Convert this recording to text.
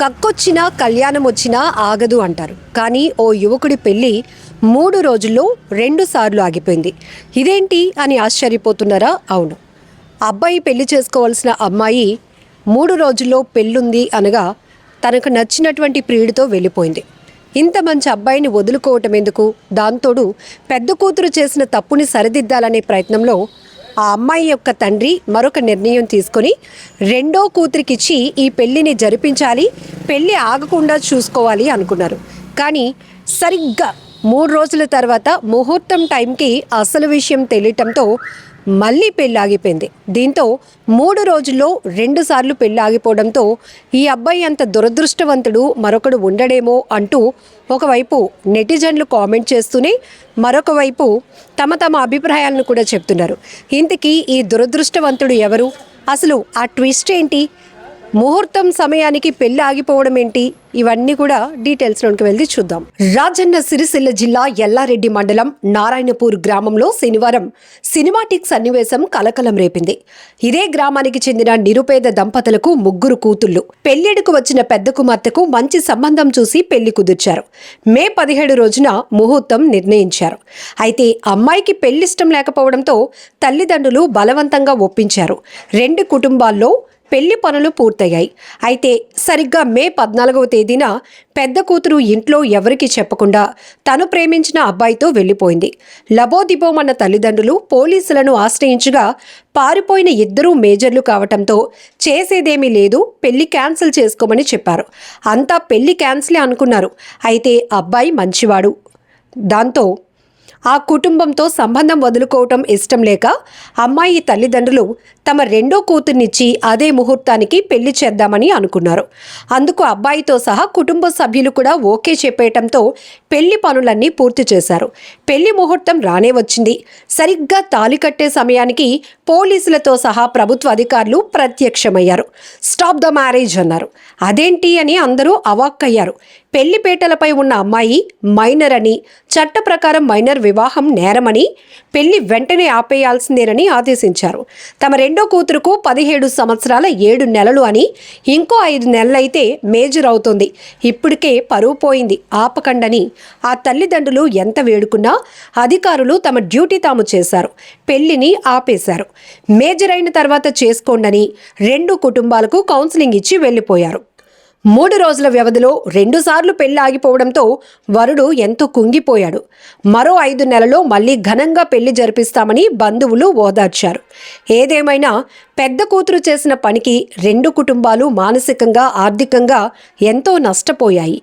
కక్కొచ్చినా కళ్యాణం వచ్చినా ఆగదు అంటారు. కానీ ఓ యువకుడి పెళ్లి 3 రోజుల్లో 2 సార్లు ఆగిపోయింది. ఇదేంటి అని ఆశ్చర్యపోతున్నారా? అవును, అబ్బాయి పెళ్లి చేసుకోవాల్సిన అమ్మాయి 3 రోజుల్లో పెళ్ళుంది అనగా తనకు నచ్చినటువంటి ప్రియుడితో వెళ్ళిపోయింది. ఇంత మంచి అబ్బాయిని వదులుకోవటం ఎందుకు? దాంతోడు పెద్ద కూతురు చేసిన తప్పుని సరిదిద్దాలనే ప్రయత్నంలో ఆ అమ్మాయి యొక్క తండ్రి మరొక నిర్ణయం తీసుకొని రెండో కూతురికిచ్చి ఈ పెళ్లిని జరిపించాలి, పెళ్లి ఆగకుండా చూసుకోవాలి అనుకున్నారు. కానీ సరిగ్గా 3 రోజుల తర్వాత ముహూర్తం టైంకి అసలు విషయం తెలియటంతో మళ్ళీ పెళ్ళి ఆగిపోయింది. దీంతో 3 రోజుల్లో 2 సార్లు పెళ్ళి ఆగిపోవడంతో ఈ అబ్బాయి అంత దురదృష్టవంతుడు మరొకడు ఉండడేమో అంటూ ఒకవైపు నెటిజన్లు కామెంట్ చేస్తూనే మరొక వైపు తమ అభిప్రాయాలను కూడా చెప్తున్నారు. ఇంతకీ ఈ దురదృష్టవంతుడు ఎవరు? అసలు ఆ ట్విస్ట్ ఏంటి? ముహూర్తం సమయానికి పెళ్లి ఆగిపోవడం ఏంటి? ఇవన్నీ కూడా డీటెయిల్స్లోకి వెళ్ళి చూద్దాం. రాజన్న సిరిసిల్ల జిల్లా ఎల్లారెడ్డి మండలం నారాయణపూర్ గ్రామంలో శనివారం సినిమాటిక్ సన్నివేశం కలకలం రేపింది. ఇదే గ్రామానికి చెందిన నిరుపేద దంపతులకు 3 కూతుళ్లు. పెళ్లిడుకు వచ్చిన పెద్ద కుమార్తెకు మంచి సంబంధం చూసి పెళ్లి కుదిర్చారు. మే 17 రోజున ముహూర్తం నిర్ణయించారు. అయితే అమ్మాయికి పెళ్లిష్టం లేకపోవడంతో తల్లిదండ్రులు బలవంతంగా ఒప్పించారు. 2 కుటుంబాల్లో పెళ్లి పనులు పూర్తయ్యాయి. అయితే సరిగ్గా మే 14వ తేదీన పెద్ద కూతురు ఇంట్లో ఎవరికీ చెప్పకుండా తను ప్రేమించిన అబ్బాయితో వెళ్ళిపోయింది. లబోదిబోమన్న తల్లిదండ్రులు పోలీసులను ఆశ్రయించగా పారిపోయిన 2 మేజర్లు కావటంతో చేసేదేమీ లేదు, పెళ్లి క్యాన్సిల్ చేసుకోమని చెప్పారు. అంతా పెళ్లి క్యాన్సిలే అనుకున్నారు. అయితే అబ్బాయి మంచివాడు. దాంతో ఆ కుటుంబంతో సంబంధం వదులుకోవటం ఇష్టం లేక అమ్మాయి తల్లిదండ్రులు తమ రెండో కూతుర్నిచ్చి అదే ముహూర్తానికి పెళ్లి చేద్దామని అనుకున్నారు. అందుకు అబ్బాయితో సహా కుటుంబ సభ్యులు కూడా ఓకే చెప్పేయటంతో పెళ్లి పనులన్నీ పూర్తి చేశారు. పెళ్లి ముహూర్తం రానే వచ్చింది. సరిగ్గా తాళి కట్టే సమయానికి పోలీసులతో సహా ప్రభుత్వ అధికారులు ప్రత్యక్షమయ్యారు. స్టాప్ ద మ్యారేజ్ అన్నారు. అదేంటి అని అందరూ అవాక్కయ్యారు. పెళ్లిపేటలపై ఉన్న అమ్మాయి మైనర్ అని, చట్ట ప్రకారం మైనర్ వివాహం నేరమని, పెళ్లి వెంటనే ఆపేయాల్సిందేనని ఆదేశించారు. తమ రెండో కూతురుకు 17 సంవత్సరాల 7 నెలలు అని, ఇంకో 5 నెలలైతే మేజర్ అవుతుంది, ఇప్పటికే పరువు పోయింది, ఆపకండని ఆ తల్లిదండ్రులు ఎంత వేడుకున్నా అధికారులు తమ డ్యూటీ తాము చేశారు. పెళ్లిని ఆపేశారు. మేజర్ అయిన తర్వాత చేసుకోండని 2 కుటుంబాలకు కౌన్సిలింగ్ ఇచ్చి వెళ్ళిపోయారు. 3 రోజుల వ్యవధిలో 2 సార్లు పెళ్లి ఆగిపోవడంతో వరుడు ఎంతో కుంగిపోయాడు. మరో 5 నెలల్లో మళ్లీ ఘనంగా పెళ్లి జరిపిస్తామని బంధువులు ఓదార్చారు. ఏదేమైనా పెద్ద కూతురు చేసిన పనికి 2 కుటుంబాలు మానసికంగా, ఆర్థికంగా ఎంతో నష్టపోయాయి.